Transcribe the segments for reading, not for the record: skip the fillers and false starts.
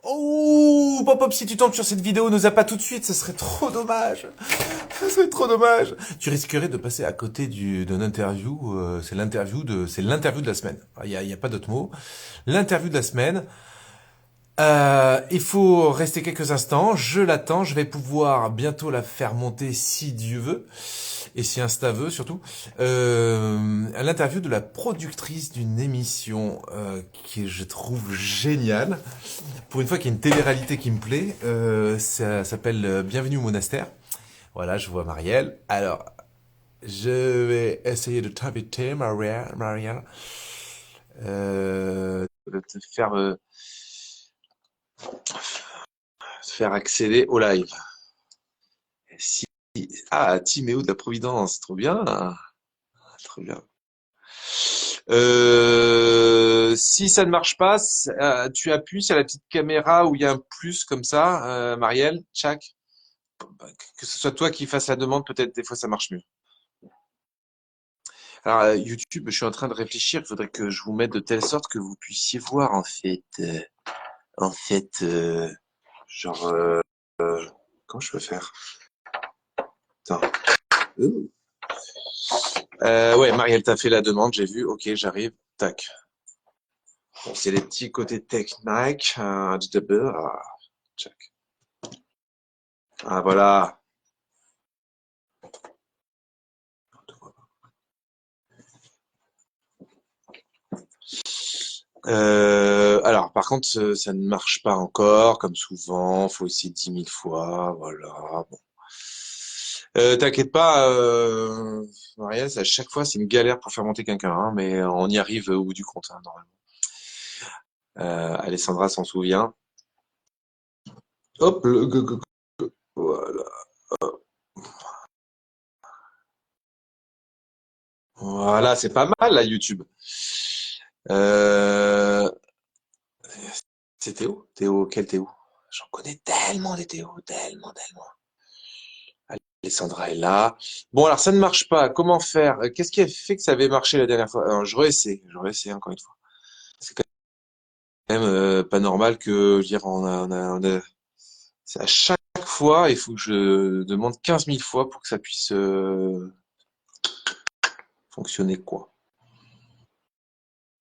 Oh, Pop-Up, si tu tombes sur cette vidéo, ne zappe pas tout de suite, ce serait trop dommage. Ce serait trop dommage. Tu risquerais de passer à côté d'une interview, c'est l'interview de la semaine. Il y a pas d'autre mot. L'interview de la semaine. Il faut rester quelques instants, je l'attends, je vais pouvoir bientôt la faire monter si Dieu veut, et si Insta veut surtout, à l'interview de la productrice d'une émission qui je trouve géniale. Pour une fois qu'il y a une télé-réalité qui me plaît, ça s'appelle Bienvenue au monastère. Voilà, je vois Marielle. Alors, je vais essayer de t'inviter, Marielle, de te faire, accéder au live. Si... Ah, Timéo de la Providence, trop bien, trop bien. Si ça ne marche pas, tu appuies sur la petite caméra où il y a un plus comme ça, Marielle, tchac. Que ce soit toi qui fasses la demande, peut-être des fois ça marche mieux. Alors, YouTube, je suis en train de réfléchir. Il faudrait que je vous mette de telle sorte que vous puissiez voir en fait, genre, comment je peux faire? Attends. Ouais, Marielle, t'as fait la demande, j'ai vu. Ok, j'arrive. Tac. Bon, c'est les petits côtés techniques. Check. Ah, voilà. Alors, par contre, ça ne marche pas encore, comme souvent. Faut essayer 10 000 fois. Voilà. Bon. T'inquiète pas, Marielle, à chaque fois, c'est une galère pour faire monter quelqu'un, hein, mais on y arrive au bout du compte, hein, normalement. Alessandra s'en souvient. Hop, voilà. Voilà, c'est pas mal, là, YouTube. Euh, c'est Théo? Théo, quel Théo? J'en connais tellement des Théo, tellement, tellement. Alessandra est là. Bon, alors ça ne marche pas. Comment faire? Qu'est-ce qui a fait que ça avait marché la dernière fois? Alors, je réessaie encore une fois. C'est quand même pas normal que, je veux dire, c'est à chaque fois, il faut que je demande 15 000 fois pour que ça puisse fonctionner, quoi.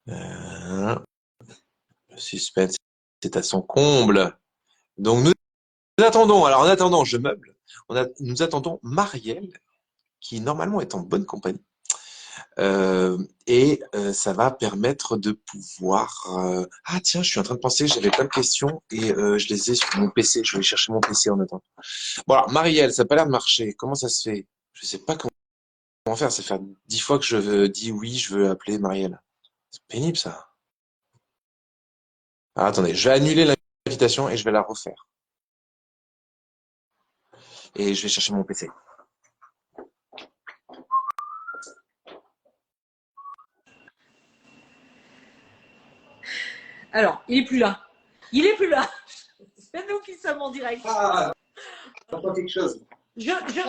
Euh, le suspense, c'est à son comble. Donc nous attendons. Alors en attendant, je meuble. Nous attendons Marielle, qui normalement est en bonne compagnie. Et ça va permettre de pouvoir. Ah tiens, je suis en train de penser, j'avais plein de questions et je les ai sur mon PC. Je vais chercher mon PC en attendant. Bon alors, Marielle, ça n'a pas l'air de marcher. Comment ça se fait? Je sais pas comment faire. Ça fait 10 fois que je dis oui, je veux appeler Marielle. C'est pénible ça. Ah, attendez, je vais annuler l'invitation et je vais la refaire. Et je vais chercher mon PC. Alors, il est plus là. Il est plus là. C'est nous qui sommes en direct. Ah, j'entends quelque chose. Je ne sais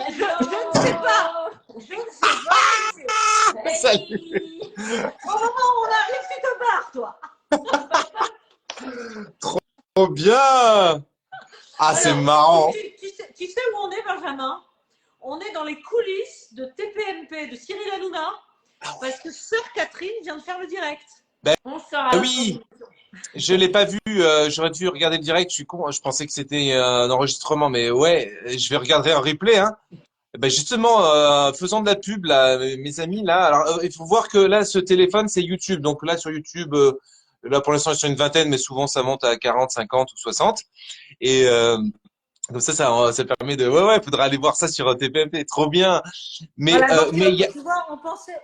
pas. Je ne sais pas. Salut. Au moment où on arrive, tu te barres, toi. Trop bien. Ah, c'est Alors, marrant. tu sais où on est, Benjamin? On est dans les coulisses de TPMP de Cyril Hanouna parce que sœur Catherine vient de faire le direct. Ben On sort à oui, je l'ai pas vu. J'aurais dû regarder le direct. Je suis con. Je pensais que c'était un enregistrement, mais ouais, je vais regarder un replay. Hein. Ben justement, faisant de la pub là, mes amis là. Alors, il faut voir que là, ce téléphone, c'est YouTube. Donc là, sur YouTube, là pour l'instant, ils sont une vingtaine, mais souvent ça monte à 40, 50 ou 60. Et comme ça permet de. Ouais, ouais, faudra aller voir ça sur TPMP. Trop bien. Mais voilà, donc il y a. tu vois, on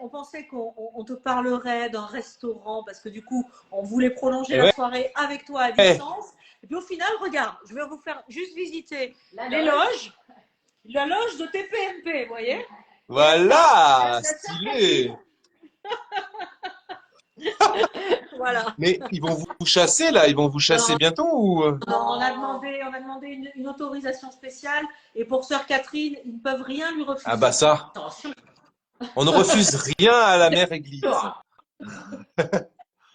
pensait qu'on te parlerait d'un restaurant parce que du coup, on voulait prolonger Eh la ouais. soirée avec toi à Ouais. distance. Et puis au final, regarde, je vais vous faire juste visiter les loges, la loge de TPMP, vous voyez? Il y a ça, Voilà, la sœur stylé. Catherine. Voilà. Mais ils vont vous chasser là, ils vont vous chasser Non, bientôt ou non, on a demandé une autorisation spéciale et pour sœur Catherine, ils ne peuvent rien lui Ah bah refuser. ça, Attention. on ne refuse rien à la mère Église. Bon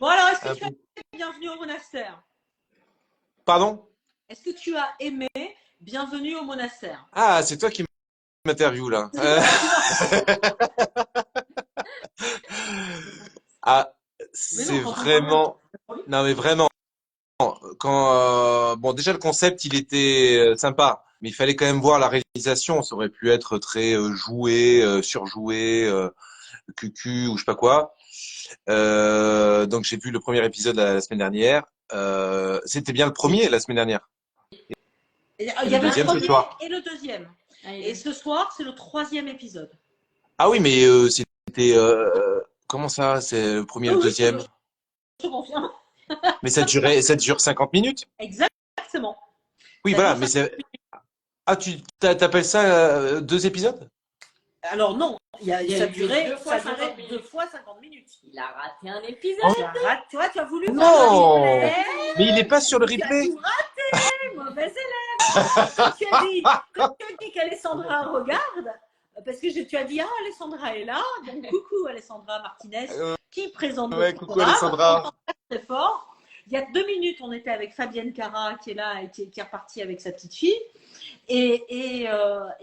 alors, est-ce que Un tu as peu- bienvenue au monastère? Pardon? Est-ce que tu as aimé Bienvenue au monastère? Ah, c'est toi qui m'interviews là. Ah, Mais non, c'est quand on parle vraiment. Non, mais vraiment. Quand bon, déjà le concept, il était sympa, mais il fallait quand même voir la réalisation. Ça aurait pu être très joué, surjoué, cucu ou je sais pas quoi. Donc j'ai vu le premier épisode la semaine dernière. C'était bien le premier la semaine dernière. il y Et le avait le deuxième ce premier soir. et le deuxième. Ah, Et ce soir, c'est le 3e épisode. Ah oui, mais c'était comment ça? C'est le premier et Oui, le oui, deuxième. je te confirme. Mais ça dure 50 minutes. Exactement. Oui, Ça voilà, dure mais 5. c'est ah t'appelles ça 2 épisodes? Alors non, Il y ça a eu durait 2 2 fois 50 minutes. Il a raté un épisode. Oh, Tu as raté, tu vois, tu as voulu faire le non! replay. Mais il est pas sur le Tu as replay. tout raté, mauvais élève. Quand tu as dit qu'Alessandra regarde, parce que tu as dit, ah, Alessandra est là, donc coucou Alessandra Martinez, qui présente Ouais, notre coucou programme. Alessandra. On t'entend très fort. Il y a 2 minutes, on était avec Fabienne Cara, qui est là et qui est repartie avec sa petite fille. Et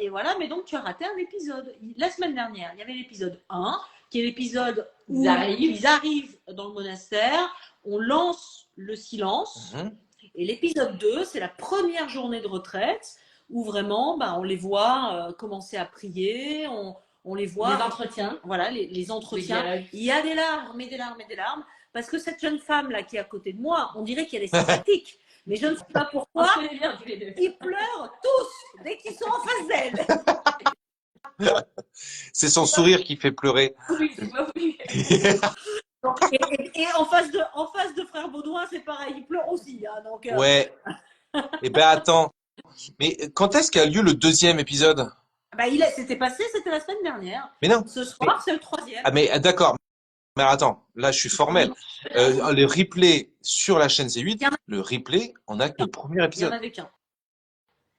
voilà, mais donc tu as raté un épisode. La semaine dernière, il y avait l'épisode 1, qui est l'épisode où ils arrivent dans le monastère, on lance le silence. Et l'épisode 2, c'est la première journée de retraite, où vraiment, on les voit commencer à prier, on les voit… Les entretiens. Voilà, les entretiens. Il y a des larmes et des larmes et des larmes, parce que cette jeune femme-là qui est à côté de moi, on dirait qu'elle est sympathique. Mais je ne sais pas pourquoi, ils pleurent tous dès qu'ils sont en face d'elle. C'est son sourire qui fait pleurer. Oui, oui. Et en face de frère Baudouin, c'est pareil, ils pleurent aussi. Hein, donc, Ouais. Eh ben attends. Mais quand est-ce qu'a lieu le deuxième épisode? C'était passé, c'était la semaine dernière. Mais non. Ce soir, c'est le 3e. Ah mais d'accord. Mais attends, là je suis formel. Le replay sur la chaîne C8, le replay, on a que le premier Il n'y en épisode. avait qu'un.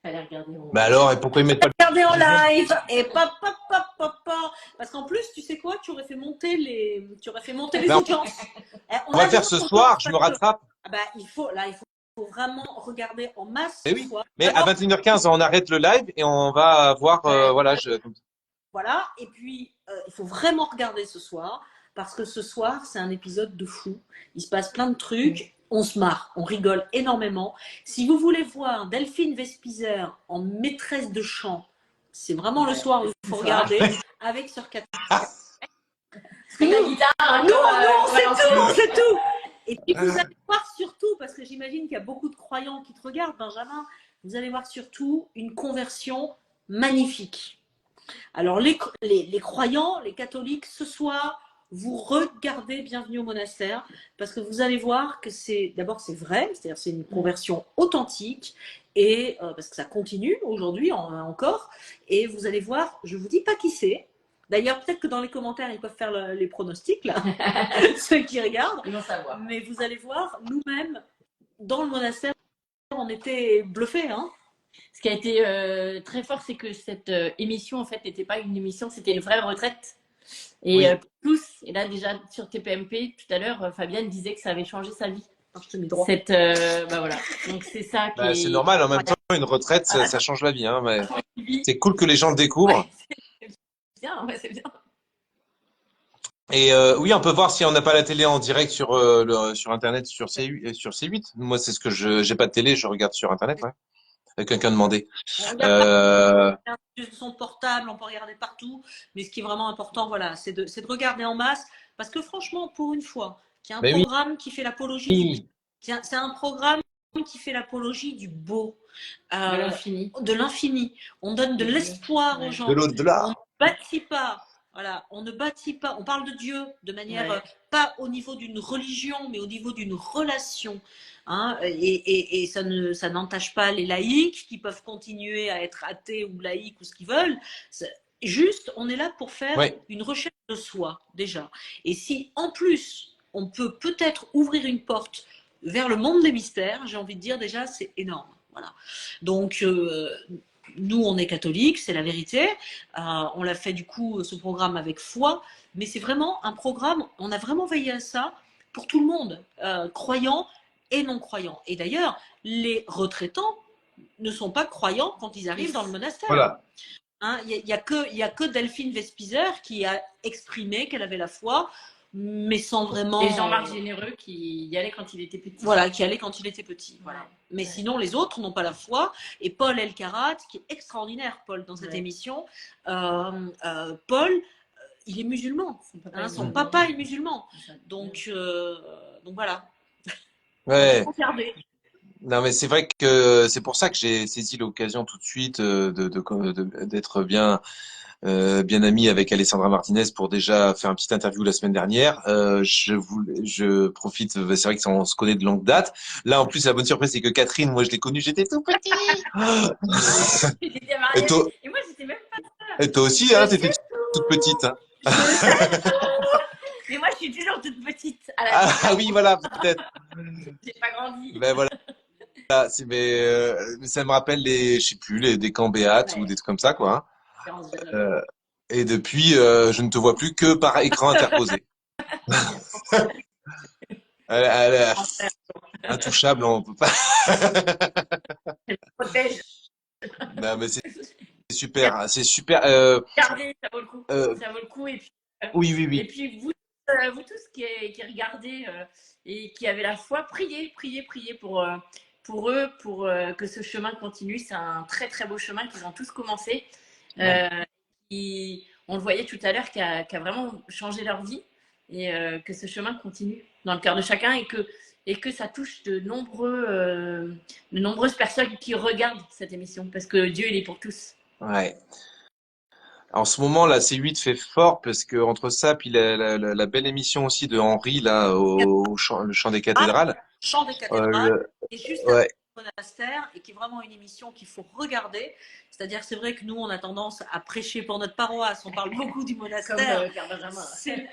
Fallait regarder en… Mais alors, et pourquoi ils mettent pas le… Regardez en live et parce qu'en plus, tu sais quoi, tu aurais fait monter les Ben, audiences. On va faire ce soir, je me rattrape. Il faut vraiment regarder en masse Mais ce oui. soir. Mais à 21h15, on arrête le live et on va voir, voilà. Voilà, et puis il faut vraiment regarder ce soir, parce que ce soir, c'est un épisode de fou. Il se passe plein de trucs, on se marre, on rigole énormément. Si vous voulez voir Delphine Vespizer en maîtresse de chant, c'est vraiment le soir où il faut regarder, avec Sœur Catherine. Avec la guitare. Non, c'est tout. Et puis vous allez voir surtout, parce que j'imagine qu'il y a beaucoup de croyants qui te regardent, Benjamin, vous allez voir surtout une conversion magnifique. Alors les croyants, les catholiques, ce soir, vous regardez Bienvenue au monastère, parce que vous allez voir que d'abord c'est vrai, c'est-à-dire c'est une conversion authentique, et parce que ça continue aujourd'hui encore, et vous allez voir, je vous dis pas qui c'est. D'ailleurs, peut-être que dans les commentaires, ils peuvent faire les pronostics, là, ceux qui regardent. Ils vont savoir. Mais vous allez voir, nous-mêmes, dans le monastère, on était bluffés, hein. Ce qui a été très fort, c'est que cette émission, en fait, n'était pas une émission, c'était une vraie retraite. Et tous, et là déjà sur TPMP, tout à l'heure, Fabienne disait que ça avait changé sa vie. Alors, je te mets droit. Voilà. Donc c'est ça qui est… C'est normal, en même temps, une retraite, ça change la vie. Hein, mais c'est cool que les gens le découvrent. C'est bien. Et oui, on peut voir si on n'a pas la télé en direct sur Internet, sur C8. Moi, c'est ce que j'ai pas de télé, je regarde sur Internet. Ouais. Quelqu'un demandait. On regarde son portable, on peut regarder partout, mais ce qui est vraiment important, voilà, c'est de regarder en masse, parce que franchement, pour une fois, qu'il y a un programme qui fait l'apologie, c'est un programme qui fait l'apologie du beau, de l'infini. On donne de l'espoir aux gens. De l'au-delà. On ne bâtit pas. Voilà, on ne bâtit pas, on parle de Dieu de manière, pas au niveau d'une religion, mais au niveau d'une relation. Hein, et ça n'entache pas les laïcs qui peuvent continuer à être athées ou laïcs ou ce qu'ils veulent. Juste, on est là pour faire une recherche de soi, déjà. Et si, en plus, on peut peut-être ouvrir une porte vers le monde des mystères, j'ai envie de dire, déjà, c'est énorme. Voilà. Donc, nous, on est catholiques, c'est la vérité. On l'a fait du coup, ce programme avec foi, mais c'est vraiment un programme, on a vraiment veillé à ça pour tout le monde, croyant et non-croyants. Et d'ailleurs, les retraitants ne sont pas croyants quand ils arrivent dans le monastère. Voilà. Hein, il y a que Delphine Vespizer qui a exprimé qu'elle avait la foi, mais sans vraiment. Et Jean-Marc Généreux qui y allait quand il était petit. Voilà, qui allait quand il était petit. Voilà. Mais sinon, les autres n'ont pas la foi. Et Paul Elkarat, qui est extraordinaire, Paul, dans cette émission, Paul, il est musulman. Son papa est musulman. Donc voilà. Ouais. Regardez. Non, mais c'est vrai que c'est pour ça que j'ai saisi l'occasion tout de suite d'être bien ami avec Alessandra Martinez pour déjà faire une petite interview la semaine dernière. Je profite, c'est vrai que on se connaît de longue date. Là, en plus, la bonne surprise, c'est que Catherine, moi, je l'ai connue, j'étais tout petit. Et toi, et moi, j'étais même pas ça. Et toi aussi, hein, t'étais toute petite. Hein. Mais moi, je suis toujours toute petite. Ah oui, voilà, peut-être. J'ai pas grandi. Ben voilà. Mais ça me rappelle je sais plus, des camps Béat ou des trucs comme ça, quoi. Hein. Et depuis, je ne te vois plus que par écran interposé. Elle est intouchable, on peut pas. Elle me protège. Non, mais c'est super, c'est super. Regardez, ça vaut le coup. Ça vaut le coup. Et puis, oui. Et puis vous tous qui regardez et qui avez la foi, priez pour eux, pour que ce chemin continue. C'est un très très beau chemin qu'ils ont tous commencé. On le voyait tout à l'heure, qui a vraiment changé leur vie et que ce chemin continue dans le cœur de chacun et que ça touche de nombreuses personnes qui regardent cette émission parce que Dieu, il est pour tous. Ouais. En ce moment, la C8 fait fort parce que entre ça, puis la belle émission aussi de Henri, là, le chant des cathédrales. Chant des cathédrales, et juste ouais. le monastère, et qui est vraiment une émission qu'il faut regarder. C'est-à-dire, c'est vrai que nous, on a tendance à prêcher pour notre paroisse, on parle beaucoup du monastère.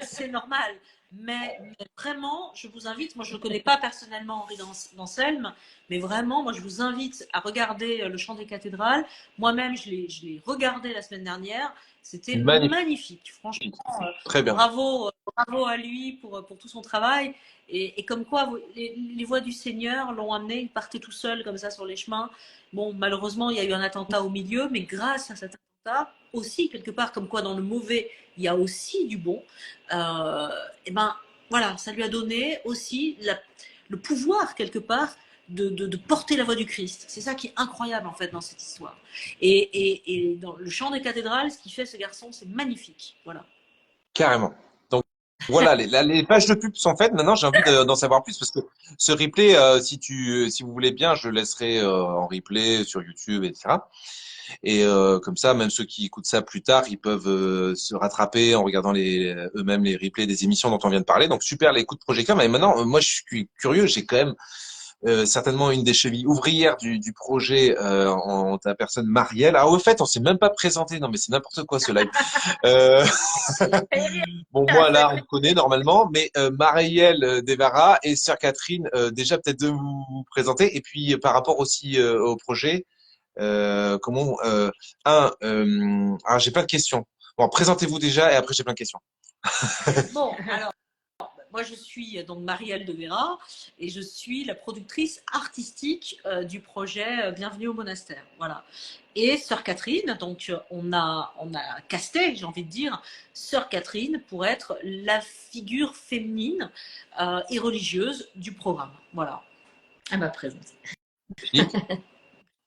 C'est normal. Mais vraiment, je vous invite, moi je ne connais pas personnellement Henri d'Anselme, mais vraiment, moi je vous invite à regarder le chant des cathédrales. Moi-même, je l'ai regardé la semaine dernière. C'était magnifique. Franchement. Très bien. Bravo à lui pour tout son travail. Et comme quoi, les voix du Seigneur l'ont amené, il partait tout seul comme ça sur les chemins. Bon, malheureusement, il y a eu un attentat au milieu, mais grâce à cet attentat, aussi quelque part, comme quoi dans le mauvais, il y a aussi du bon. Et ben voilà, ça lui a donné aussi le pouvoir quelque part de porter la voix du Christ. C'est ça qui est incroyable en fait dans cette histoire. Et dans le chant des cathédrales, ce qu'il fait ce garçon, c'est magnifique. Voilà. Carrément. Donc voilà, les pages de pub sont faites. Maintenant, j'ai envie d'en savoir plus parce que ce replay, si vous voulez bien, je le laisserai en replay sur YouTube, etc. Et comme ça, même ceux qui écoutent ça plus tard, ils peuvent se rattraper en regardant eux-mêmes les replays des émissions dont on vient de parler. Donc super les coups de projecteur. Mais maintenant, moi, je suis curieux. J'ai quand même certainement une des chevilles ouvrières du projet en ta personne, Marielle. Ah, au fait, on s'est même pas présenté. Non, mais c'est n'importe quoi ce live. Bon, moi là, on me connaît normalement, mais Marielle Devara et Sœur Catherine, déjà peut-être de vous présenter. Et puis par rapport aussi au projet, j'ai plein de questions. Bon, présentez-vous déjà et après j'ai plein de questions. Bon, alors. Moi, je suis donc Marielle Devera et je suis la productrice artistique du projet Bienvenue au monastère. Voilà. Et Sœur Catherine, donc on a casté, j'ai envie de dire, Sœur Catherine pour être la figure féminine et religieuse du programme. Voilà. Elle m'a présentée.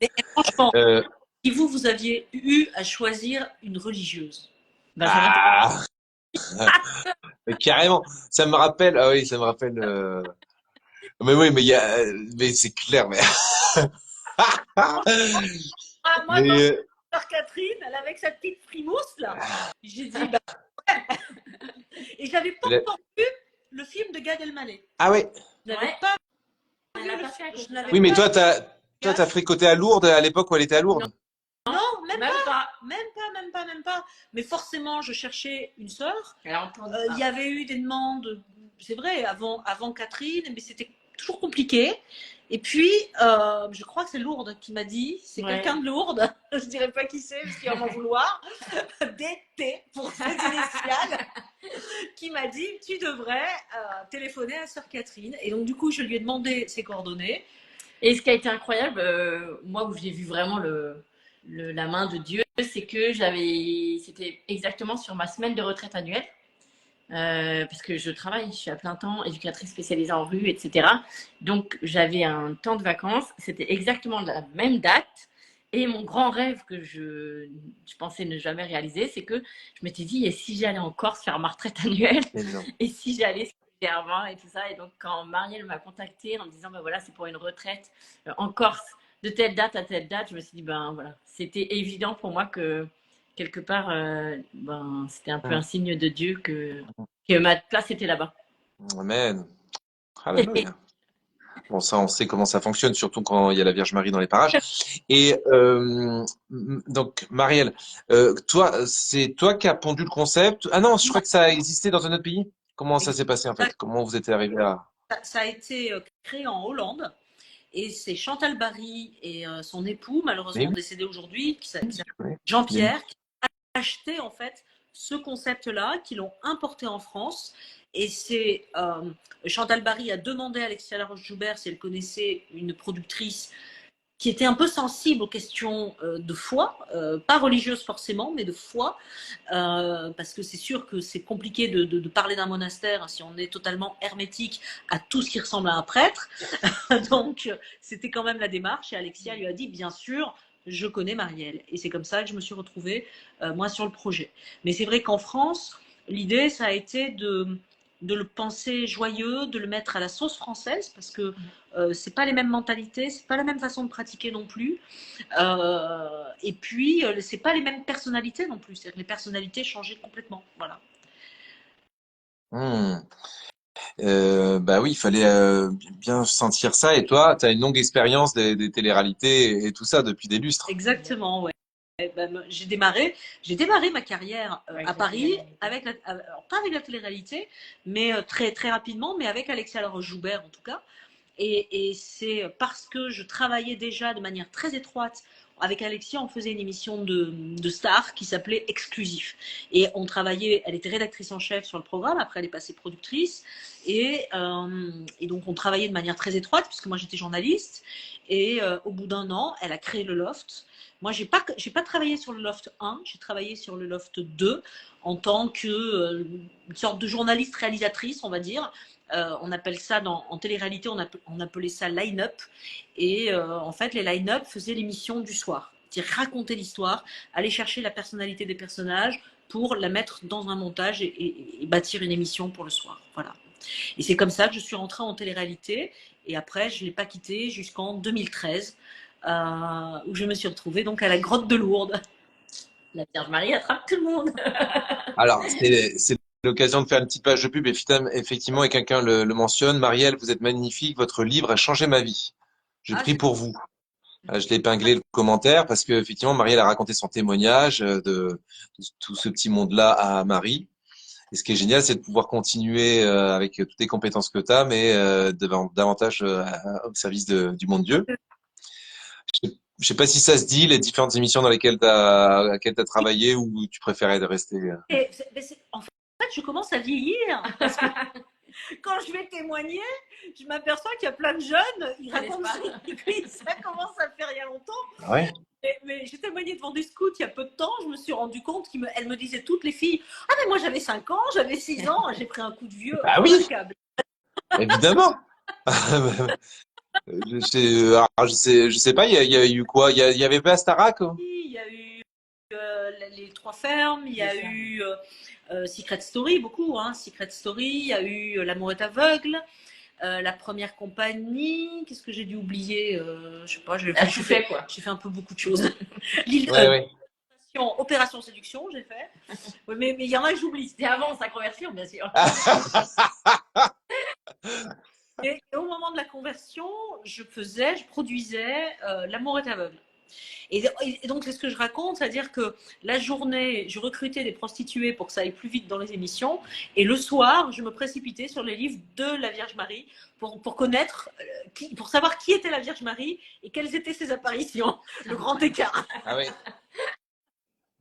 Et franchement, si vous aviez eu à choisir une religieuse, mais carrément, ça me rappelle. Ah oui, ça me rappelle. Mais oui, mais c'est clair. Mais moi, Sœur Catherine, elle avec sa petite frimousse là, j'ai dit ouais. Et j'avais pas encore vu le film de Gad Elmaleh. Ah oui. Je n'avais pas vu oui, mais toi, t'as fréquenté à Lourdes à l'époque où elle était à Lourdes. Non, même pas. Mais forcément, je cherchais une sœur. Il y avait eu des demandes, c'est vrai, avant Catherine, mais c'était toujours compliqué. Et puis, je crois que c'est Lourdes qui m'a dit, c'est quelqu'un de Lourdes, je dirais pas qui c'est, parce qu'il va m'en vouloir, DT pour ses initiales. qui m'a dit tu devrais téléphoner à Sœur Catherine. Et donc du coup, je lui ai demandé ses coordonnées. Et ce qui a été incroyable, moi où j'ai vu vraiment la main de Dieu, c'est que c'était exactement sur ma semaine de retraite annuelle. Parce que je travaille, je suis à plein temps, éducatrice spécialisée en rue, etc. Donc j'avais un temps de vacances, c'était exactement la même date. Et mon grand rêve que je pensais ne jamais réaliser, c'est que je m'étais dit, et si j'allais en Corse faire ma retraite annuelle, et si j'allais sur les Germains et tout ça. Et donc quand Marielle m'a contactée en me disant, ben voilà, c'est pour une retraite en Corse de telle date à telle date, je me suis dit, ben voilà, c'était évident pour moi que quelque part, c'était un peu un signe de Dieu que ma place était là-bas. Amen. Alléluia. Bon, ça, on sait comment ça fonctionne, surtout quand il y a la Vierge Marie dans les parages. Et donc, Marielle, toi, c'est toi qui as pondu le concept. Ah non, je crois que ça a existé dans un autre pays. Comment ça s'est passé en fait? Comment vous êtes arrivé à... Ça a été créé en Hollande. Et c'est Chantal Barry et son époux, malheureusement Oui, décédé aujourd'hui, qui s'appelle oui. Jean-Pierre, qui a acheté en fait ce concept-là, qui l'ont importé en France. Et c'est Chantal Barry a demandé à Alexia Laroche-Joubert si elle connaissait une productrice qui était un peu sensible aux questions de foi, pas religieuses forcément, mais de foi, parce que c'est sûr que c'est compliqué de parler d'un monastère si on est totalement hermétique à tout ce qui ressemble à un prêtre. Donc, c'était quand même la démarche, et Alexia lui a dit, bien sûr, je connais Marielle. Et c'est comme ça que je me suis retrouvée, moi, sur le projet. Mais c'est vrai qu'en France, l'idée, ça a été de le penser joyeux, de le mettre à la sauce française, parce que c'est pas les mêmes mentalités, c'est pas la même façon de pratiquer non plus, et puis c'est pas les mêmes personnalités non plus. C'est-à-dire que les personnalités changeaient complètement. Voilà. Bah oui, il fallait bien sentir ça. Et toi, tu as une longue expérience des téléréalités et tout ça depuis des lustres. Exactement, ouais. Ben, j'ai démarré ma carrière à Paris avec alors pas avec la télé-réalité, mais très très rapidement, mais avec Alexia Laroche-Joubert en tout cas. Et c'est parce que je travaillais déjà de manière très étroite avec Alexia, on faisait une émission de star qui s'appelait Exclusif. Et on travaillait, elle était rédactrice en chef sur le programme, après elle est passée productrice. Et donc on travaillait de manière très étroite, puisque moi j'étais journaliste. Et au bout d'un an, elle a créé le Loft. Moi, j'ai pas travaillé sur le Loft 1, j'ai travaillé sur le Loft 2 en tant que une sorte de journaliste réalisatrice, on va dire. On appelle ça en télé-réalité, on appelait ça line-up. Et en fait, les line-up faisaient l'émission du soir. C'est-à-dire raconter l'histoire, aller chercher la personnalité des personnages pour la mettre dans un montage et bâtir une émission pour le soir. Voilà. Et c'est comme ça que je suis rentrée en télé-réalité. Et après, je ne l'ai pas quittée jusqu'en 2013, où je me suis retrouvée donc à la Grotte de Lourdes. La Vierge Marie attrape tout le monde. Alors, c'est l'occasion de faire une petite page de pub. Effectivement, et quelqu'un le mentionne. Marielle, vous êtes magnifique. Votre livre a changé ma vie. Je prie pour vous. Je l'ai épinglé le commentaire parce que effectivement, Marielle a raconté son témoignage de tout ce petit monde-là à Marie. Et ce qui est génial, c'est de pouvoir continuer avec toutes les compétences que tu as, mais davantage au service du monde Dieu. Je sais pas si ça se dit, les différentes émissions dans lesquelles tu as travaillé, ou tu préférais de rester. En fait, je commence à vieillir. Parce que quand je vais témoigner, je m'aperçois qu'il y a plein de jeunes, ils racontent ça commence à faire il y a longtemps. Ah ouais. Mais j'ai témoigné devant des scouts il y a peu de temps, je me suis rendu compte qu'elles me disaient toutes les filles, ah mais moi j'avais 5 ans, j'avais 6 ans, j'ai pris un coup de vieux. Ah oui, évidemment. Je sais pas, il y a eu quoi? Il y avait pas Starac? Il y a eu les Trois Fermes, il y a eu Secret Story, beaucoup, hein, Secret Story, il y a eu L'amour est aveugle, la première compagnie, qu'est-ce que j'ai dû oublier, je sais pas, j'ai fait un peu beaucoup de choses. Opération Séduction, j'ai fait. Ouais, mais il y en a que j'oublie. C'était avant sa conversion, bien sûr. Et au moment de la conversion, je produisais L'amour est aveugle. Et donc, c'est ce que je raconte, c'est-à-dire que la journée, je recrutais des prostituées pour que ça aille plus vite dans les émissions, et le soir, je me précipitais sur les livres de la Vierge Marie pour connaître, pour savoir qui était la Vierge Marie et quelles étaient ses apparitions. Le grand écart. Ah oui.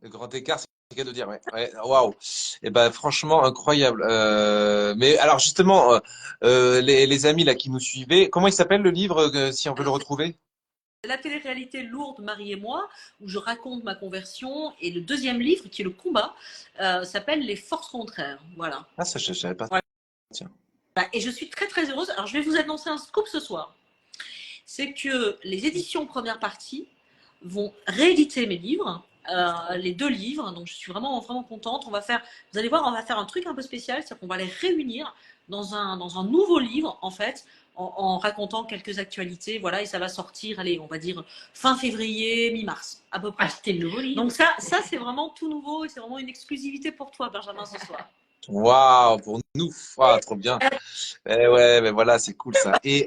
Le grand écart, C'est le cas de dire, ouais. Ouais, waouh. Et ben franchement incroyable. Mais alors justement, les amis là qui nous suivaient, comment il s'appelle le livre si on veut le Alors, retrouver? c'est la télé-réalité Lourdes, Marie et moi, où je raconte ma conversion. Et le deuxième livre, qui est le combat, s'appelle Les forces contraires. Voilà. Ah ça je savais pas. Voilà. Tiens. Et je suis très très heureuse. Alors je vais vous annoncer un scoop ce soir. C'est que les éditions première partie vont rééditer mes livres, les 2 livres. Donc je suis vraiment vraiment contente. On va faire, vous allez voir, on va faire un truc un peu spécial, c'est qu'on va les réunir dans un nouveau livre en fait, en racontant quelques actualités. Voilà, et ça va sortir, allez, on va dire fin février, mi-mars à peu près. Acheter le nouveau livre. Donc ça c'est vraiment tout nouveau et c'est vraiment une exclusivité pour toi, Benjamin, ce soir. Waouh, pour nous, ah, trop bien. Eh ouais, mais voilà, c'est cool ça. Et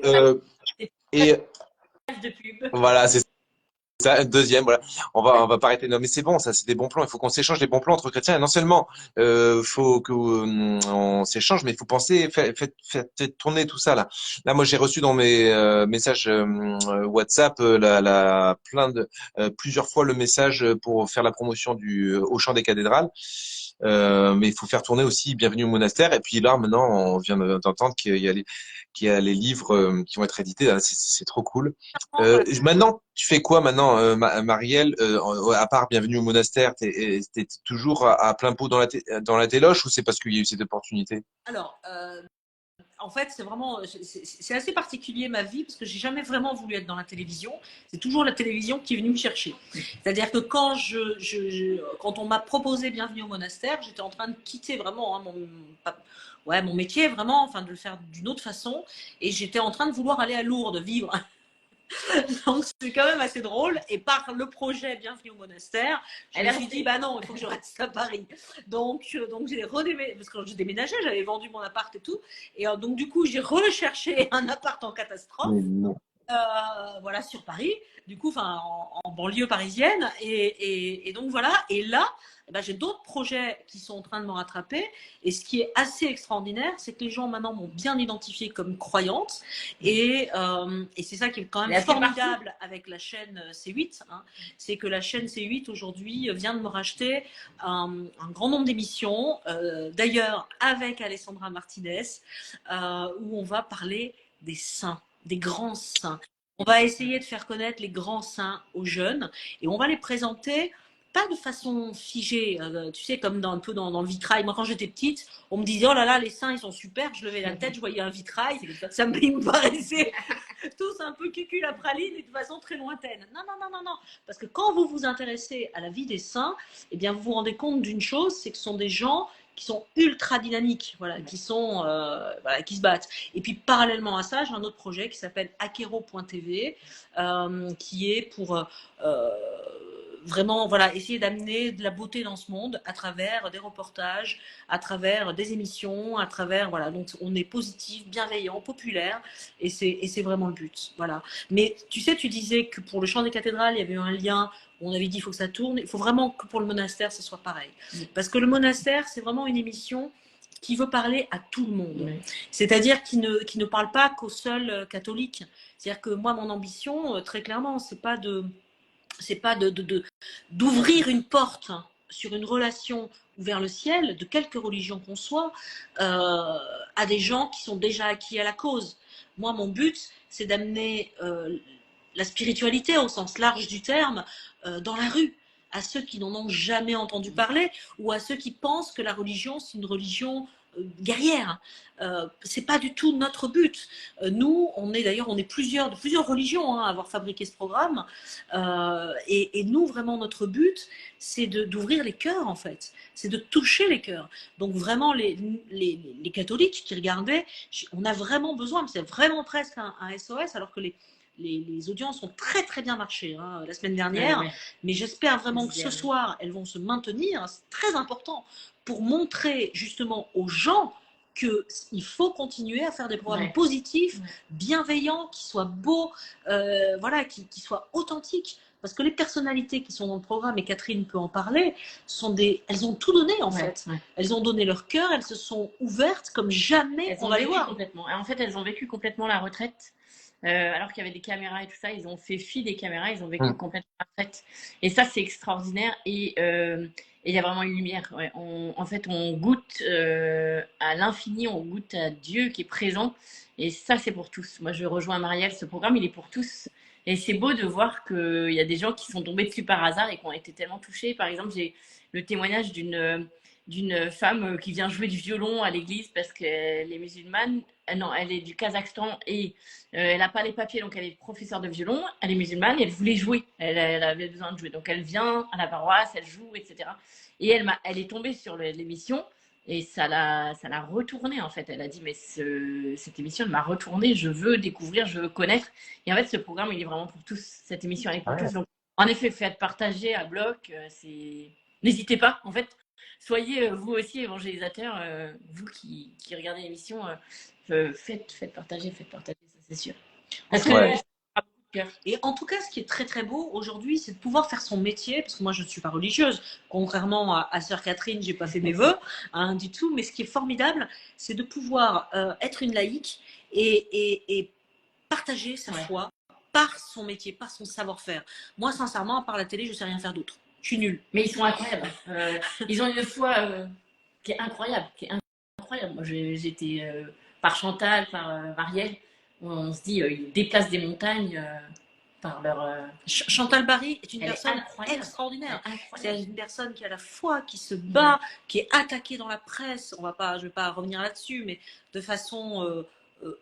De pub. voilà, c'est ça, deuxième, voilà. On va pas arrêter. Non, mais c'est bon, ça, c'est des bons plans. Il faut qu'on s'échange des bons plans entre chrétiens. Et non seulement, faut que on s'échange, mais il faut penser, faites tourner tout ça là. Là, moi, j'ai reçu dans mes messages WhatsApp, plusieurs fois le message pour faire la promotion au chant des cathédrales. Mais il faut faire tourner aussi Bienvenue au monastère. Et puis là, maintenant, on vient d'entendre qu'il y a les livres qui vont être édités. Là, c'est trop cool. Maintenant, tu fais quoi maintenant, Marielle, à part Bienvenue au monastère, t'es toujours à plein pot dans dans la téloche ou c'est parce qu'il y a eu cette opportunité? Alors, en fait, c'est vraiment, c'est assez particulier ma vie parce que j'ai jamais vraiment voulu être dans la télévision. C'est toujours la télévision qui est venue me chercher. C'est-à-dire que quand on m'a proposé Bienvenue au monastère, j'étais en train de quitter vraiment mon métier, vraiment, enfin de le faire d'une autre façon, et j'étais en train de vouloir aller à Lourdes vivre. Donc c'est quand même assez drôle. Et par le projet Bienvenue au monastère, je me suis dit bah non, il faut que je reste à Paris. Donc j'ai redéménagé parce que je déménageais, j'avais vendu mon appart et tout. Et donc du coup j'ai recherché un appart en catastrophe. Non. Voilà, sur Paris, du coup, enfin, en banlieue parisienne. Et donc voilà. Et là, eh ben, j'ai d'autres projets qui sont en train de me rattraper. Et ce qui est assez extraordinaire, c'est que les gens maintenant m'ont bien identifiée comme croyante. Et c'est ça qui est quand même formidable avec la chaîne C8. Hein, c'est que la chaîne C8 aujourd'hui vient de me racheter un grand nombre d'émissions. D'ailleurs, avec Alessandra Martinez, où on va parler des saints, des grands saints. On va essayer de faire connaître les grands saints aux jeunes et on va les présenter pas de façon figée, tu sais, comme un peu dans le vitrail. Moi, quand j'étais petite, on me disait, oh là là, les saints, ils sont super. Je levais la tête, je voyais un vitrail. Ça me paraissait tous un peu cucul à praline et de façon très lointaine. Non, non, non, non, non. Parce que quand vous vous intéressez à la vie des saints, eh bien, vous vous rendez compte d'une chose, c'est que ce sont des gens qui sont ultra dynamiques, voilà, qui se battent. Et puis parallèlement à ça, j'ai un autre projet qui s'appelle Akero.tv, qui est pour vraiment voilà, essayer d'amener de la beauté dans ce monde à travers des reportages, à travers des émissions, à travers voilà, donc on est positif, bienveillant, populaire, et c'est vraiment le but, voilà. Mais tu sais, tu disais que pour le chant des cathédrales, il y avait eu un lien. On avait dit il faut que ça tourne. Il faut vraiment que pour le monastère, ce soit pareil. Parce que le monastère, c'est vraiment une émission qui veut parler à tout le monde. Oui. C'est-à-dire qui ne parle pas qu'aux seuls catholiques. C'est-à-dire que moi, mon ambition, très clairement, c'est pas d'ouvrir une porte sur une relation vers le ciel, de quelque religion qu'on soit, à des gens qui sont déjà acquis à la cause. Moi, mon but, c'est d'amener la spiritualité au sens large du terme dans la rue, à ceux qui n'en ont jamais entendu parler ou à ceux qui pensent que la religion c'est une religion guerrière. C'est pas du tout notre but. Nous, on est plusieurs de plusieurs religions à avoir fabriqué ce programme. Et nous, vraiment, notre but, c'est d'ouvrir les cœurs, en fait. C'est de toucher les cœurs. Donc, vraiment, les catholiques qui regardaient, on a vraiment besoin, c'est vraiment presque un SOS, alors que les audiences ont très très bien marché la semaine dernière, oui. Mais j'espère vraiment que ce soir elles vont se maintenir, c'est très important pour montrer justement aux gens qu'il faut continuer à faire des programmes positifs, bienveillants, qui soient beaux, voilà, qui soient authentiques. Parce que les personnalités qui sont dans le programme, et Catherine peut en parler, elles ont tout donné en fait. Ouais. Elles ont donné leur cœur, elles se sont ouvertes comme jamais on va les voir. Complètement. Et en fait, elles ont vécu complètement la retraite. alors qu'il y avait des caméras et tout ça, ils ont fait fi des caméras, ils ont vécu Mm. complètement la fête. Et ça, c'est extraordinaire. Et il y a vraiment une lumière. Ouais. En fait, on goûte à l'infini, on goûte à Dieu qui est présent. Et ça, c'est pour tous. Moi, je rejoins Marielle, ce programme, il est pour tous. Et c'est beau de voir qu'il y a des gens qui sont tombés dessus par hasard et qui ont été tellement touchés. Par exemple, j'ai le témoignage d'une femme qui vient jouer du violon à l'église parce qu'elle est musulmane. Non, elle est du Kazakhstan et elle n'a pas les papiers, donc elle est professeure de violon. Elle est musulmane et elle voulait jouer. Elle avait besoin de jouer. Donc elle vient à la paroisse, elle joue, etc. Et elle est tombée sur l'émission et ça l'a retournée en fait. Elle a dit mais cette émission elle m'a retournée, je veux découvrir, je veux connaître. Et en fait ce programme il est vraiment pour tous. Cette émission elle est pour tous. Donc en effet faites partager à bloc. N'hésitez pas en fait. Soyez vous aussi évangélisateurs, vous qui regardez l'émission, faites partager, ça c'est sûr. Parce que Ouais. Et en tout cas, ce qui est très très beau aujourd'hui, c'est de pouvoir faire son métier, parce que moi je ne suis pas religieuse, contrairement à Sœur Catherine, j'ai pas fait mes vœux, hein, du tout, mais ce qui est formidable, c'est de pouvoir être une laïque et partager sa foi par son métier, par son savoir-faire. Moi, sincèrement, à part la télé, je sais rien faire d'autre. Je suis nulle. Mais ils sont incroyables. Ils ont une foi qui est incroyable. Moi, j'étais par Chantal, par Marielle. On se dit, ils déplacent des montagnes par leur. Chantal Barry est une Elle est personne incroyable. extraordinaire. Elle est C'est incroyable. une personne qui a la foi, qui se bat, qui est attaquée dans la presse. Je vais pas revenir là-dessus, mais de façon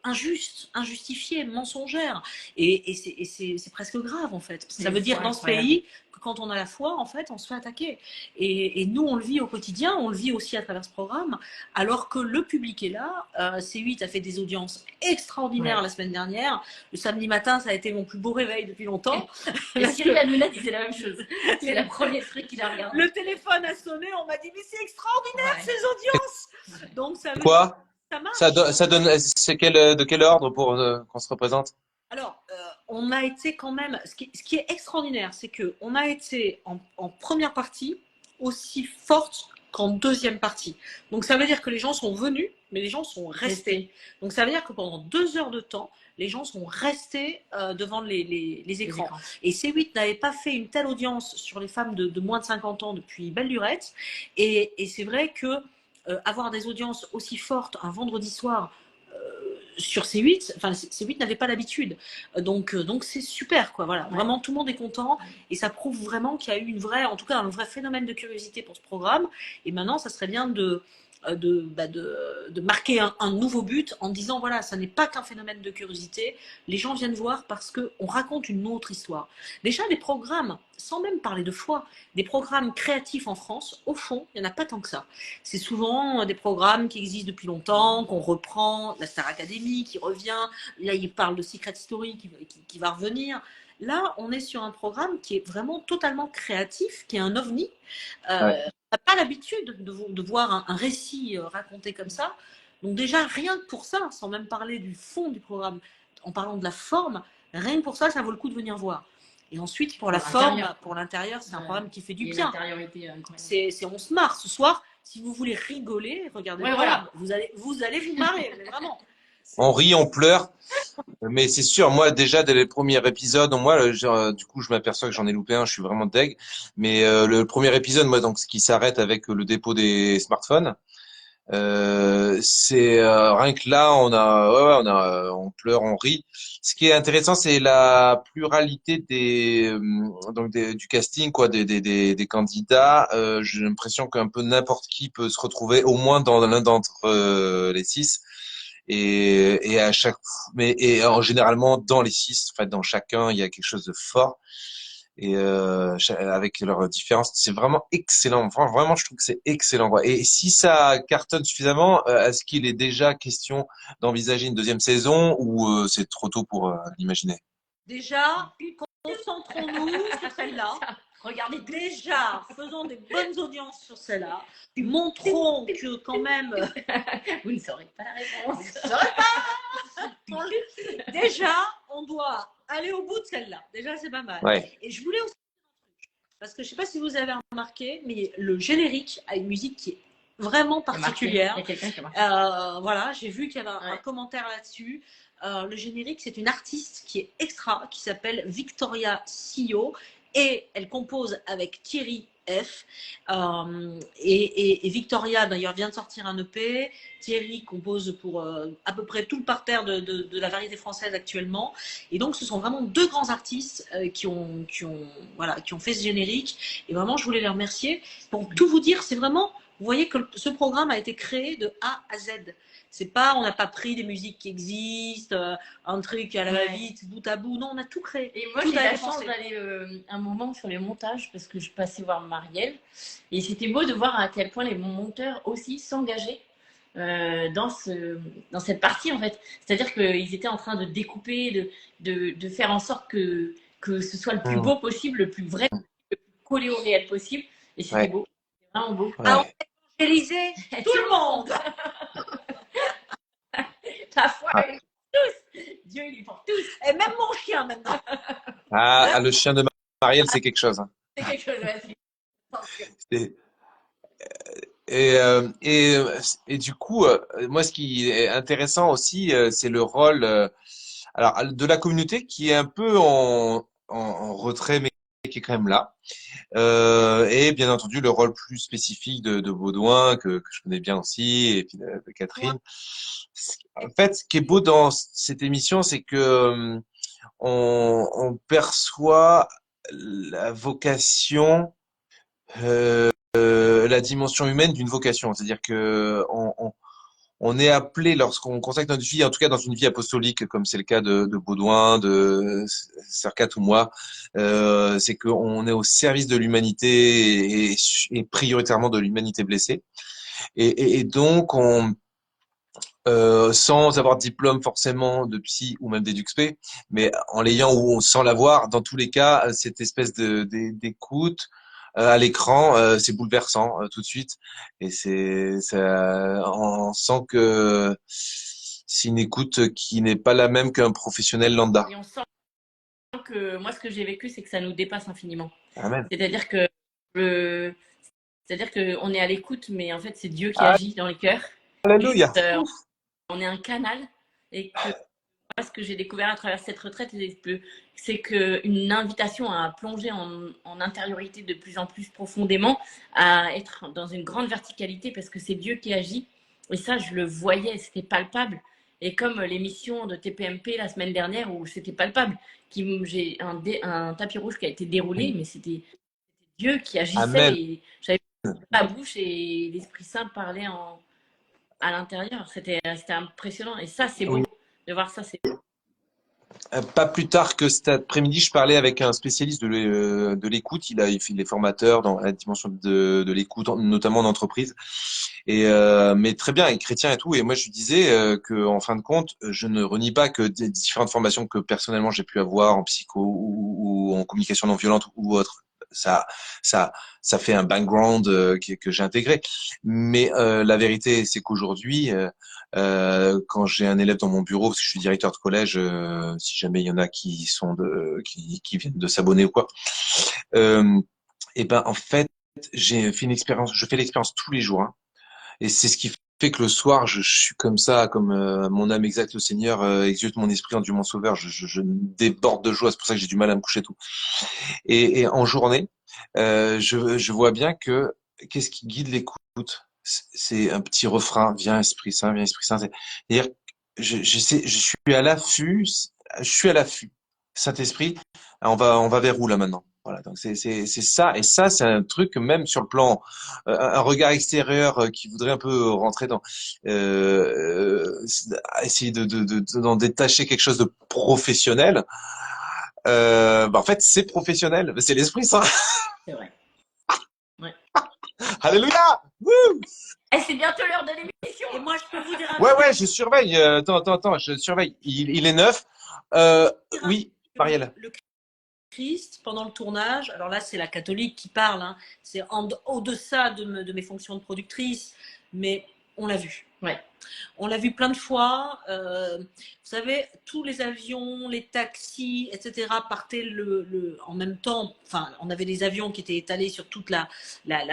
injuste, injustifiée, mensongère. Et c'est presque grave en fait. Ça veut dire dans ce pays que quand on a la foi, en fait, on se fait attaquer. Et nous, on le vit au quotidien, on le vit aussi à travers ce programme, alors que le public est là. C8 a fait des audiences extraordinaires la semaine dernière. Le samedi matin, ça a été mon plus beau réveil depuis longtemps. Et Cyril Hanouna disait la même chose. C'est la première truc qu'il a regardé. Le téléphone a sonné, on m'a dit mais c'est extraordinaire ces audiences. Donc ça veut Quoi? dire que ça marche. Ça donne, c'est de quel ordre pour qu'on se représente? Alors, on a été quand même. Ce qui est extraordinaire, c'est que on a été en première partie aussi forte qu'en deuxième partie. Donc ça veut dire que les gens sont venus, mais les gens sont restés. Donc ça veut dire que pendant 2 heures de temps, les gens sont restés devant les écrans. Et C8 n'avait pas fait une telle audience sur les femmes de moins de 50 ans depuis belle lurette. Et c'est vrai que avoir des audiences aussi fortes un vendredi soir sur C8, enfin C8 n'avait pas l'habitude, donc c'est super quoi, voilà, vraiment tout le monde est content et ça prouve vraiment qu'il y a eu en tout cas un vrai phénomène de curiosité pour ce programme. Et maintenant ça serait bien de marquer un nouveau but en disant voilà, ça n'est pas qu'un phénomène de curiosité, les gens viennent voir parce qu'on raconte une autre histoire. Déjà des programmes, sans même parler de foi, des programmes créatifs en France, au fond, il n'y en a pas tant que ça. C'est souvent des programmes qui existent depuis longtemps, qu'on reprend, la Star Academy qui revient, là il parle de Secret Story qui va revenir. Là, on est sur un programme qui est vraiment totalement créatif, qui est un ovni. On n'a pas l'habitude de voir un récit raconté comme ça. Donc déjà, rien que pour ça, sans même parler du fond du programme, en parlant de la forme, rien que pour ça, ça vaut le coup de venir voir. Et ensuite, pour la forme, pour l'intérieur, c'est un programme qui fait du bien. C'est on se marre ce soir. Si vous voulez rigoler, regardez le programme. Vous allez vous marrer, vraiment. On rit, on pleure. Mais c'est sûr, moi déjà dès les premiers épisodes, moi du coup je m'aperçois que j'en ai loupé un, je suis vraiment deg. Mais le premier épisode, moi donc ce qui s'arrête avec le dépôt des smartphones, c'est rien que là on pleure, on rit. Ce qui est intéressant, c'est la pluralité du casting quoi, des candidats. J'ai l'impression qu'un peu n'importe qui peut se retrouver au moins dans l'un d'entre les 6. Et à chaque généralement dans les 6, en fait dans chacun il y a quelque chose de fort et avec leurs différences, c'est vraiment excellent. Enfin, vraiment je trouve que c'est excellent quoi. Et si ça cartonne suffisamment, est-ce qu'il est déjà question d'envisager une deuxième saison ou c'est trop tôt pour l'imaginer? Déjà, concentrons-nous sur celle-là. Regardez déjà, faisons des bonnes audiences sur celle-là. Puis montrons que quand même. Vous ne saurez pas la réponse. Vous ne saurez pas. Déjà, on doit aller au bout de celle-là. Déjà, c'est pas mal. Ouais. Et je voulais aussi dire un truc. Parce que je ne sais pas si vous avez remarqué, mais le générique a une musique qui est vraiment particulière. Il y a quelqu'un qui a marqué. Voilà, j'ai vu qu'il y avait un commentaire là-dessus. le générique, c'est une artiste qui est extra, qui s'appelle Victoria Sio, et elle compose avec Thierry F. Et Victoria, d'ailleurs, vient de sortir un EP. Thierry compose pour à peu près tout le parterre de la variété française actuellement. Et donc, ce sont vraiment deux grands artistes voilà, qui ont fait ce générique. Et vraiment, je voulais les remercier. Pour tout vous dire, c'est vraiment, vous voyez que ce programme a été créé de A à Z. C'est pas, on n'a pas pris des musiques qui existent, un truc à la va-vite, bout à bout. Non, on a tout créé. Et moi, j'ai eu la chance d'aller un moment sur les montages parce que je passais voir Marielle. Et c'était beau de voir à quel point les monteurs aussi s'engageaient dans cette partie, en fait. C'est-à-dire qu'ils étaient en train de découper, de faire en sorte que ce soit le plus beau possible, le plus vrai, le plus collé au réel possible. Et c'était beau. C'était vraiment beau. Ah, on a évangélisé tout le monde. La foi, il est pour tous. Dieu, il est pour tous. Et même mon chien maintenant. Ah, le chien de Marielle, c'est quelque chose. Hein. C'est quelque chose, C'est- et du coup, moi, ce qui est intéressant aussi, c'est le rôle alors, de la communauté qui est un peu en retrait, mais qui est quand même là. Et bien entendu, le rôle plus spécifique de Baudouin, que je connais bien aussi, et puis de Catherine. En fait, ce qui est beau dans cette émission, c'est que on perçoit la vocation, la dimension humaine d'une vocation. C'est-à-dire que on est appelé lorsqu'on consacre notre vie, en tout cas dans une vie apostolique, comme c'est le cas de Baudouin, de Sercat ou moi, c'est qu'on est au service de l'humanité et prioritairement de l'humanité blessée. Et donc, sans avoir de diplôme forcément de psy ou même d'éduxp, mais en l'ayant ou sans l'avoir, dans tous les cas, cette espèce d'écoute à l'écran, c'est bouleversant tout de suite, et on sent que c'est une écoute qui n'est pas la même qu'un professionnel lambda. Et on sent que moi, ce que j'ai vécu, c'est que ça nous dépasse infiniment. Amen. C'est-à-dire que qu'on est à l'écoute, mais en fait, c'est Dieu qui agit dans les cœurs. Alléluia. On est un canal, et que moi, ce que j'ai découvert à travers cette retraite, c'est qu'une invitation à plonger en intériorité de plus en plus profondément, à être dans une grande verticalité, parce que c'est Dieu qui agit. Et ça, je le voyais, c'était palpable. Et comme l'émission de TPMP la semaine dernière, où c'était palpable, j'ai un tapis rouge qui a été déroulé, mais c'était Dieu qui agissait. Amen. Et j'avais ma bouche et l'Esprit Saint parlait à l'intérieur. C'était impressionnant. Et ça, c'est beau. Oui. De voir ça, c'est beau. Pas plus tard que cet après-midi, je parlais avec un spécialiste de l'écoute. Il est formateur dans la dimension de l'écoute, notamment en entreprise. Mais très bien, il est chrétien et tout. Et moi, je lui disais que, en fin de compte, je ne renie pas que des différentes formations que personnellement j'ai pu avoir en psycho ou en communication non violente ou autre, ça fait un background que j'ai intégré. Mais la vérité, c'est qu'aujourd'hui, quand j'ai un élève dans mon bureau, parce que je suis directeur de collège, si jamais il y en a qui qui viennent de s'abonner ou quoi, et ben en fait, j'ai fait une expérience, je fais l'expérience tous les jours, hein, et c'est ce qui fait que le soir, je suis comme ça, comme mon âme exacte le Seigneur exulte mon esprit en Dieu mon Sauveur. Je déborde de joie, c'est pour ça que j'ai du mal à me coucher tout. Et en journée, je vois bien que qu'est-ce qui guide l'écoute? C'est un petit refrain, viens Esprit Saint, viens Esprit Saint. C'est-à-dire, je suis à l'affût, Saint-Esprit, on va vers où là maintenant? Voilà, donc c'est ça, et ça c'est un truc même sur le plan un regard extérieur qui voudrait un peu rentrer dans essayer d'en détacher quelque chose de professionnel. En fait c'est professionnel, c'est l'Esprit Saint. C'est vrai. Ouais. Alléluia. Et c'est bientôt l'heure de l'émission. Et moi je peux vous dire un Ouais, je surveille. Attends, je surveille. Il est neuf. Oui, Marielle. Le Christ, pendant le tournage, alors là c'est la catholique qui parle, hein, c'est au-deçà de mes fonctions de productrice, mais on l'a vu. Ouais. On l'a vu plein de fois. Vous savez, tous les avions, les taxis, etc. partaient en même temps. Enfin, on avait des avions qui étaient étalés sur toute la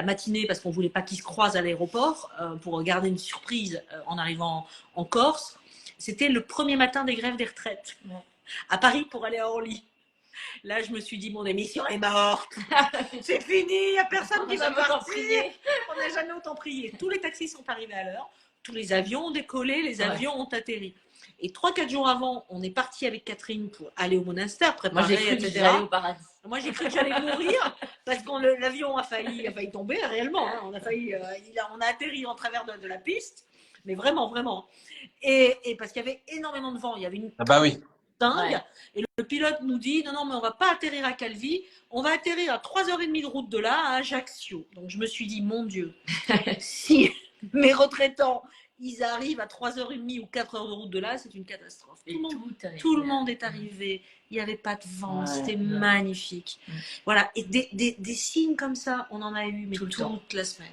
matinée parce qu'on voulait pas qu'ils se croisent à l'aéroport pour garder une surprise en arrivant en Corse. C'était le premier matin des grèves des retraites à Paris pour aller à Orly. Là, je me suis dit, mon émission est morte. C'est fini, il n'y a personne qui va partir. On n'a jamais autant prié. Tous les taxis sont arrivés à l'heure. Tous les avions ont décollé, les avions ont atterri. Et 3-4 jours avant, on est parti avec Catherine pour aller au monastère, préparer, Moi, j'ai cru que etc. j'allais au paradis. Moi, j'ai cru que j'allais mourir parce que l'avion a failli tomber réellement. Hein. On a atterri en travers de la piste, mais vraiment, vraiment. Et parce qu'il y avait énormément de vent, il y avait une Ah bah oui. dingue. Ouais. Et le pilote nous dit non, mais on va pas atterrir à Calvi, on va atterrir à 3h30 de route de là, à Ajaccio. Donc je me suis dit, mon Dieu, si mes retraitants, ils arrivent à 3h30 ou 4h de route de là, c'est une catastrophe. Tout le monde est arrivé, il n'y avait pas de vent, c'était magnifique. Voilà, et des signes comme ça, on en a eu mais toute la semaine.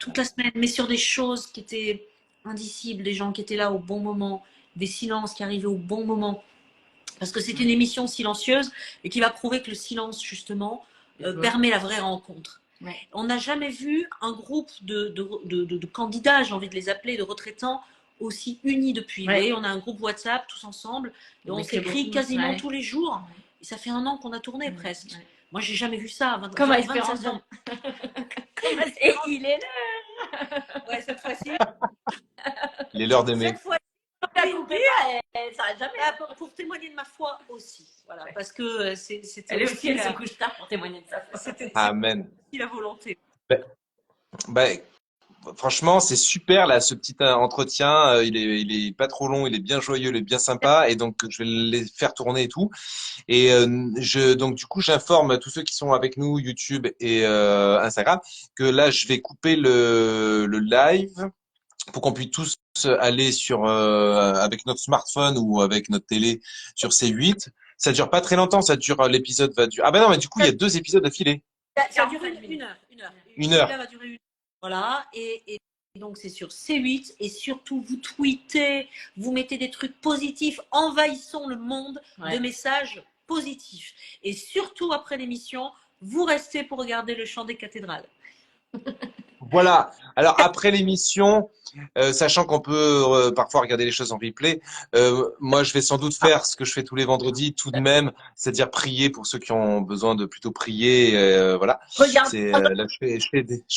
Toute la semaine, mais sur des choses qui étaient indicibles, des gens qui étaient là au bon moment, des silences qui arrivaient au bon moment. Parce que c'est une émission silencieuse et qui va prouver que le silence, justement, permet la vraie rencontre. Ouais. On n'a jamais vu un groupe de candidats, j'ai envie de les appeler, de retraitants, aussi unis depuis. Vous voyez, on a un groupe WhatsApp, tous ensemble, et on s'écrit quasiment tous les jours. Et ça fait 1 an qu'on a tourné presque. Moi, j'ai jamais vu ça. Comme à Espérance. Et il est là. Ouais, cette fois-ci. Il est l'heure d'aimer. Cette fois-ci. Ça a jamais. Pour témoigner de ma foi aussi, voilà, parce que c'était. Elle aussi, elle se couche tard pour témoigner de sa foi. Amen. C'était la volonté. Franchement, c'est super là, ce petit entretien. Il est pas trop long, il est bien joyeux, il est bien sympa, et donc je vais les faire tourner et tout. Et donc du coup, j'informe tous ceux qui sont avec nous, YouTube et Instagram, que là, je vais couper le live pour qu'on puisse tous aller sur avec notre smartphone ou avec notre télé sur C8. Ça dure pas très longtemps, l'épisode va durer. Ah ben non, mais du coup, il y a 2 épisodes d'affilée. Ça dure une heure. Une heure. Va durer 1 heure. Voilà, et donc c'est sur C8, et surtout vous tweetez, vous mettez des trucs positifs, envahissons le monde de messages positifs. Et surtout après l'émission, vous restez pour regarder le chant des cathédrales. Voilà. Alors après l'émission, sachant qu'on peut parfois regarder les choses en replay, moi je vais sans doute faire ce que je fais tous les vendredis tout de même, c'est-à-dire prier pour ceux qui ont besoin de plutôt prier. Voilà. Là je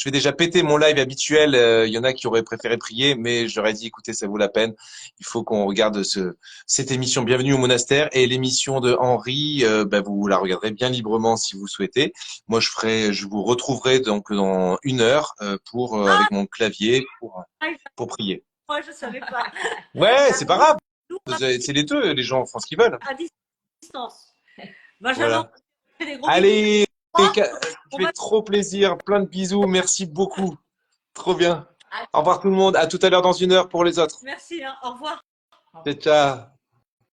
fais déjà péter mon live habituel. Il y en a qui auraient préféré prier, mais j'aurais dit écoutez, ça vaut la peine. Il faut qu'on regarde cette émission. Bienvenue au monastère, et l'émission de Henri, vous la regarderez bien librement si vous souhaitez. Moi je vous retrouverai donc dans 1 heure avec mon clavier pour prier. Moi, je savais pas. Ouais, c'est pas grave. C'est les deux, les gens font ce qu'ils veulent. À distance. Benjamin, voilà. Allez, ça fait trop plaisir. Plein de bisous. Merci beaucoup. Trop bien. Au revoir tout le monde. À tout à l'heure dans 1 heure pour les autres. Merci. Au revoir. Ciao.